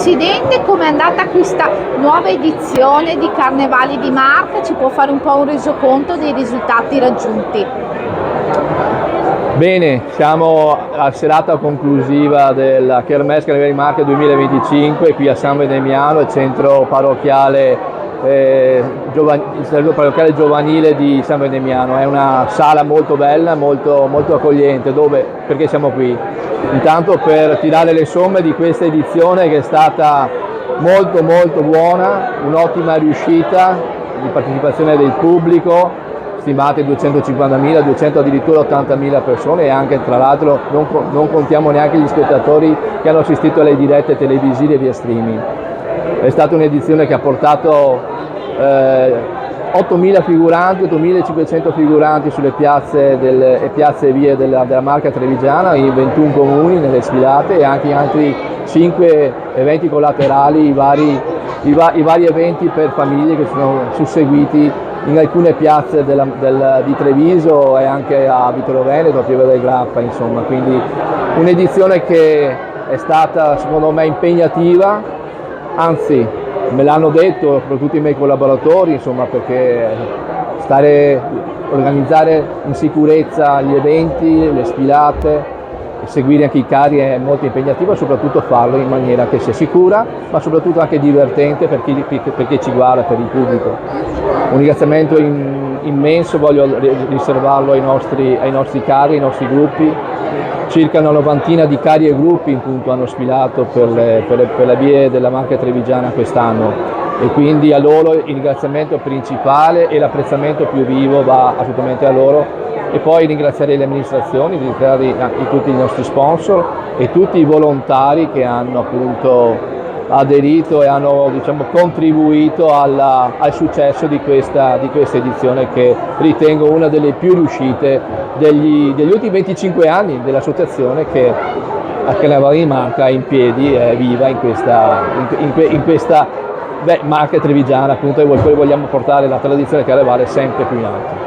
Presidente, com'è andata questa nuova edizione di Carnevali di Marca? Ci può fare un po' un resoconto dei risultati raggiunti? Bene, siamo alla serata conclusiva della Kermesse Carnevali di Marca 2025 qui a San Vendemiano, il centro parrocchiale, il centro parrocchiale giovanile di San Vendemiano. È una sala molto bella, molto accogliente. Perché siamo qui? Intanto per tirare le somme di questa edizione che è stata molto buona, un'ottima riuscita di partecipazione del pubblico, stimate 250.000, 200 addirittura 80.000 persone, e anche tra l'altro non contiamo neanche gli spettatori che hanno assistito alle dirette televisive via streaming. È stata un'edizione che ha portato 8.000 figuranti, 8.500 figuranti sulle piazze e piazze e vie della Marca trevigiana in 21 comuni nelle sfilate, e anche in altri 5 eventi collaterali, i vari eventi per famiglie che sono susseguiti in alcune piazze di Treviso e anche a Vittorio Veneto, a Pieve del Grappa, insomma. Quindi un'edizione che è stata secondo me impegnativa, anzi me l'hanno detto soprattutto i miei collaboratori, insomma, perché organizzare in sicurezza gli eventi, le sfilate, seguire anche i carri è molto impegnativo, soprattutto farlo in maniera che sia sicura, ma soprattutto anche divertente per chi ci guarda, per il pubblico. Un ringraziamento immenso voglio riservarlo ai nostri carri, ai nostri gruppi. Circa una novantina di carri e gruppi appunto hanno sfilato per le vie della Marca trevigiana quest'anno, e quindi a loro il ringraziamento principale e l'apprezzamento più vivo va assolutamente a loro, e poi ringraziare le amministrazioni, ringraziare tutti i nostri sponsor e tutti i volontari che hanno appunto aderito e hanno, diciamo, contribuito al successo di questa edizione, che ritengo una delle più riuscite degli ultimi 25 anni dell'associazione, che a Carnevali di Marca è in piedi, è viva in questa Marca trevigiana, appunto, e poi vogliamo portare la tradizione carnevale sempre più in alto.